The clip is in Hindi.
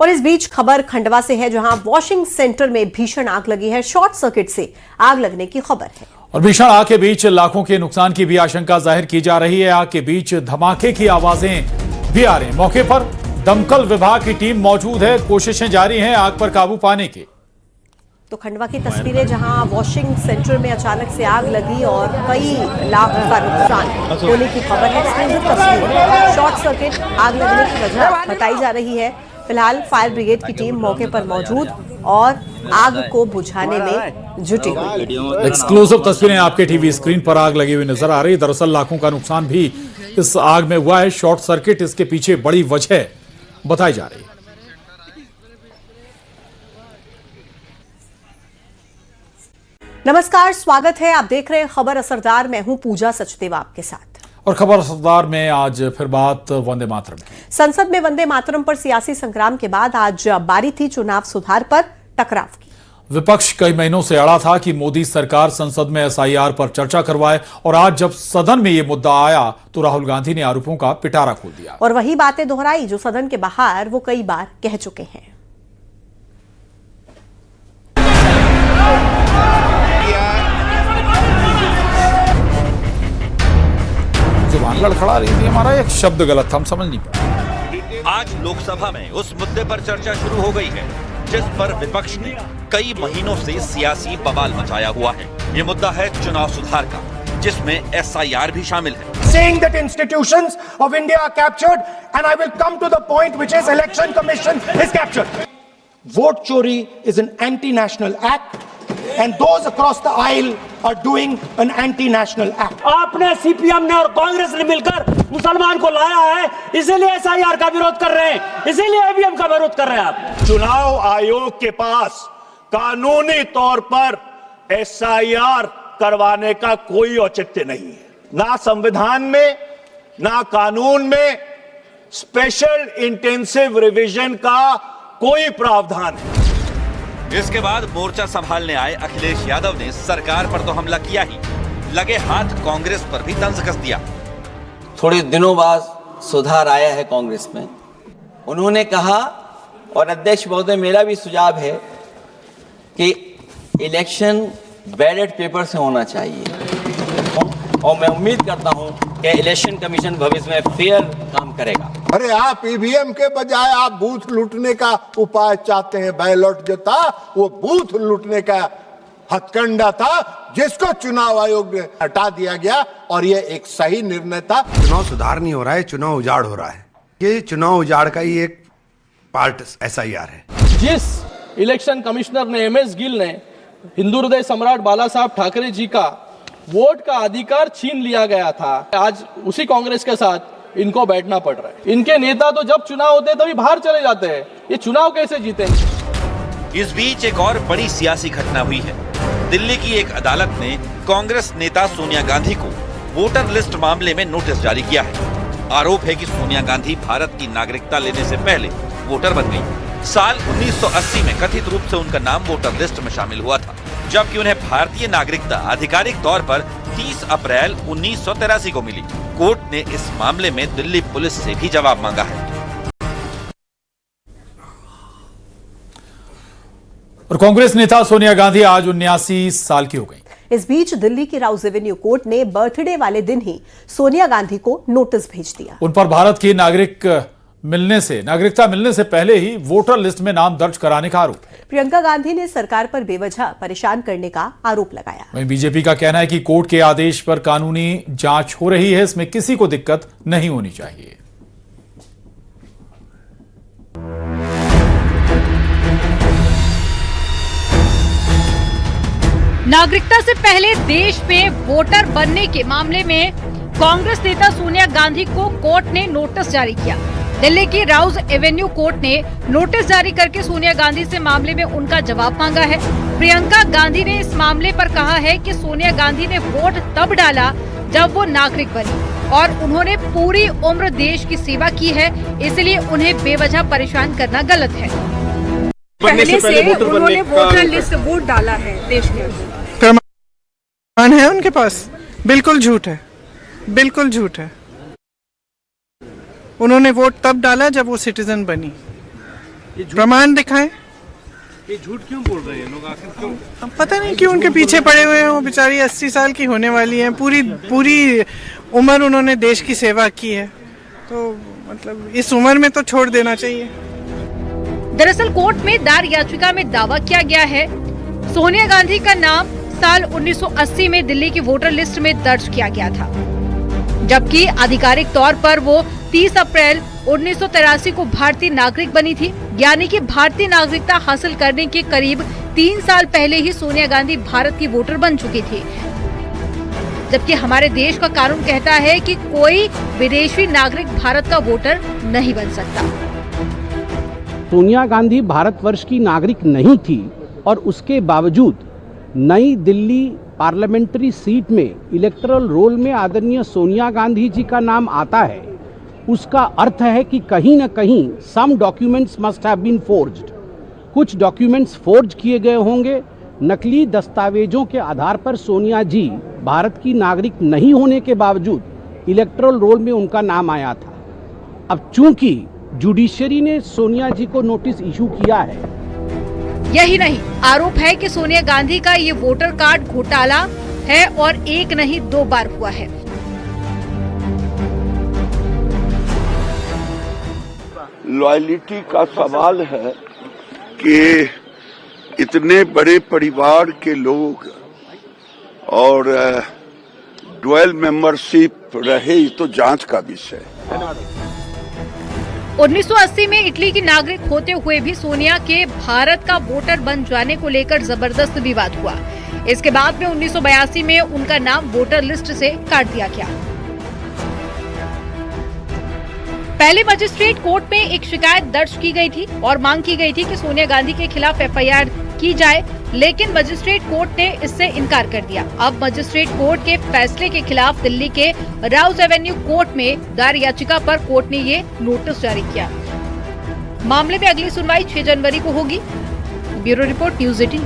और इस बीच खबर खंडवा से है, जहां वॉशिंग सेंटर में भीषण आग लगी है। शॉर्ट सर्किट से आग लगने की खबर है और भीषण आग के बीच लाखों के नुकसान की भी आशंका जाहिर की जा रही है। आग के बीच धमाके की आवाजें भी आ रही हैं। मौके पर दमकल विभाग की टीम मौजूद है, कोशिशें जारी हैं आग पर काबू पाने की। तो खंडवा की तस्वीरें, जहां वॉशिंग सेंटर में अचानक से आग लगी और कई लाख का नुकसान होने की खबर है। एक्सक्लूसिव तस्वीर, शॉर्ट सर्किट आग लगने की वजह बताई जा रही है। फिलहाल फायर ब्रिगेड की टीम मौके पर मौजूद और आग को बुझाने में जुटी हुई। एक्सक्लूसिव तस्वीरें आपके टीवी स्क्रीन पर आग लगी हुई नजर आ रही है। दरअसल लाखों का नुकसान भी इस आग में हुआ है। शॉर्ट सर्किट इसके पीछे बड़ी वजह बताई जा रही है। नमस्कार, स्वागत है। आप देख रहे हैं खबर असरदार। मैं हूं पूजा सचदेवा आपके साथ। और खबर असरदार में आज फिर बात वंदे मातरम की। संसद में वंदे मातरम पर सियासी संग्राम के बाद आज बारी थी चुनाव सुधार पर टकराव की। विपक्ष कई महीनों से अड़ा था कि मोदी सरकार संसद में एसआईआर पर चर्चा करवाए, और आज जब सदन में यह मुद्दा आया तो राहुल गांधी ने आरोपों का पिटारा खोल दिया और वही बातें दोहराई जो सदन के बाहर वो कई बार कह चुके हैं। जुबान लड़खड़ा रही थी, हमारा एक शब्द गलत था, हम समझ नहीं पाए। आज लोकसभा में उस मुद्दे पर चर्चा शुरू हो गई है जिस पर विपक्ष ने कई महीनों से सियासी बवाल मचाया हुआ है। ये मुद्दा है चुनाव सुधार का, जिसमें एसआईआर भी शामिल है। Saying that institutions of India are captured, and I will come to the point, which is Election Commission is captured. Vote chori is an anti-national act, and those across the aisle are doing an anti-national act. आपने सीपीएम ने और कांग्रेस ने मिलकर मुसलमान को लाया है, इसीलिए एसआईआर का विरोध कर रहे हैं, इसीलिए ईवीएम का विरोध कर रहे हैं आप। चुनाव आयोग के पास कानूनी तौर पर एसआईआर करवाने का कोई औचित्य नहीं है। ना संविधान में ना कानून में स्पेशल इंटेंसिव रिवीजन का कोई प्रावधान है। इसके बाद मोर्चा संभालने आए अखिलेश यादव ने सरकार पर तो हमला किया ही, लगे हाथ कांग्रेस पर भी तंज कस दिया। थोड़े दिनों बाद सुधार आया है कांग्रेस में। उन्होंने कहा, और अध्यक्ष महोदय मेरा भी सुझाव है कि इलेक्शन बैलेट पेपर से होना चाहिए, और मैं उम्मीद करता हूं कि इलेक्शन कमीशन भविष्य में फेयर काम करेगा। अरे आप ईवीएम के बजाय आप बूथ लूटने का उपाय चाहते हैं। बैलेट जो था वो बूथ लूटने का हथकंडा था, जिसको चुनाव आयोग ने हटा दिया गया, और ये एक सही निर्णय था। चुनाव सुधार नहीं हो रहा है, चुनाव उजाड़ हो रहा है। ये चुनाव उजाड़ का ही एक पार्ट एसआईआर है। जिस इलेक्शन कमिश्नर ने एमएस गिल ने हिंदू हृदय सम्राट बाला साहब ठाकरे जी का वोट का अधिकार छीन लिया गया था, आज उसी कांग्रेस के साथ इनको बैठना पड़ रहा है। इनके नेता तो जब चुनाव होते हैं तभी बाहर चले जाते हैं, ये चुनाव कैसे जीतेंगे। इस बीच एक और बड़ी सियासी घटना हुई है। दिल्ली की एक अदालत ने कांग्रेस नेता सोनिया गांधी को वोटर लिस्ट मामले में नोटिस जारी किया है। आरोप है कि सोनिया गांधी भारत की नागरिकता लेने से पहले वोटर बन गई। साल 1980 में कथित रूप से उनका नाम वोटर लिस्ट में शामिल हुआ था, जबकि उन्हें भारतीय नागरिकता आधिकारिक तौर पर 30 अप्रैल 1983 को मिली। कोर्ट ने इस मामले में दिल्ली पुलिस से भी जवाब मांगा है। और कांग्रेस नेता सोनिया गांधी आज 79 साल की हो गई। इस बीच दिल्ली की राउज एवेन्यू कोर्ट ने बर्थडे वाले दिन ही सोनिया गांधी को नोटिस भेज दिया। उन पर भारत की नागरिकता मिलने से पहले ही वोटर लिस्ट में नाम दर्ज कराने का आरोप है। प्रियंका गांधी ने सरकार पर बेवजह परेशान करने का आरोप लगाया। वहीं बीजेपी का कहना है कि कोर्ट के आदेश पर कानूनी जांच हो रही है, इसमें किसी को दिक्कत नहीं होनी चाहिए। नागरिकता से पहले देश में वोटर बनने के मामले में कांग्रेस नेता सोनिया गांधी को कोर्ट ने नोटिस जारी किया। दिल्ली की राउज एवेन्यू कोर्ट ने नोटिस जारी करके सोनिया गांधी से मामले में उनका जवाब मांगा है। प्रियंका गांधी ने इस मामले पर कहा है कि सोनिया गांधी ने वोट तब डाला जब वो नागरिक बनी, और उन्होंने पूरी उम्र देश की सेवा की है, इसलिए उन्हें बेवजह परेशान करना गलत है। पहले से उन्होंने वोटर लिस्ट वोट डाला है देश के अंदर। प्रमाण है उनके पास? बिल्कुल झूठ है, बिल्कुल झूठ है। उन्होंने वोट तब डाला जब वो सिटीजन बनी। प्रमाण दिखाएं। ये झूठ क्यों बोल रहे हैं लोग, आखिर क्यों? अब पता नहीं क्यों उनके पीछे पड़े हुए हैं। वो बेचारी 80 साल की होने वाली हैं, पूरी उम्र उन्होंने देश की सेवा की है, तो मतलब इस उम्र में तो छोड़ देना चाहिए। दरअसल कोर्ट में दायर याचिका में दावा किया गया है सोनिया गांधी का नाम साल 1980 में दिल्ली की वोटर लिस्ट में दर्ज किया गया था, जबकि आधिकारिक तौर पर वो 30 अप्रैल 1983 को भारतीय नागरिक बनी थी। यानी कि भारतीय नागरिकता हासिल करने के करीब 3 साल पहले ही सोनिया गांधी भारत की वोटर बन चुकी थी, जबकि हमारे देश का कानून कहता है कि कोई विदेशी नागरिक भारत का वोटर नहीं बन सकता। सोनिया गांधी भारतवर्ष की नागरिक नहीं थी और उसके बावजूद नई दिल्ली पार्लियामेंट्री सीट में इलेक्टोरल रोल में आदरणीय सोनिया गांधी जी का नाम आता है, उसका अर्थ है कि कहीं न कहीं some documents must have been forged. कुछ डॉक्यूमेंट्स फोर्ज किए गए होंगे। नकली दस्तावेजों के आधार पर सोनिया जी भारत की नागरिक नहीं होने के बावजूद इलेक्टोरल रोल में उनका नाम आया था। अब चूंकि जुडिशरी ने सोनिया जी को नोटिस इशू किया है। यही नहीं, आरोप है कि सोनिया गांधी का ये वोटर कार्ड घोटाला है और एक नहीं 2 बार हुआ है। लॉयलिटी का सवाल है कि इतने बड़े परिवार के लोग और डुअल मेंबरशिप रहे, ये तो जांच का विषय है। 1980 में इटली की नागरिक होते हुए भी सोनिया के भारत का वोटर बन जाने को लेकर जबरदस्त विवाद हुआ। इसके बाद में 1982 में उनका नाम वोटर लिस्ट से काट दिया गया। पहले मजिस्ट्रेट कोर्ट में एक शिकायत दर्ज की गई थी और मांग की गई थी कि सोनिया गांधी के खिलाफ एफआईआर की जाए, लेकिन मजिस्ट्रेट कोर्ट ने इससे इनकार कर दिया। अब मजिस्ट्रेट कोर्ट के फैसले के खिलाफ दिल्ली के राउज एवेन्यू कोर्ट में दायर याचिका पर कोर्ट ने ये नोटिस जारी किया। मामले में अगली सुनवाई 6 जनवरी को होगी। Bureau report, news 18।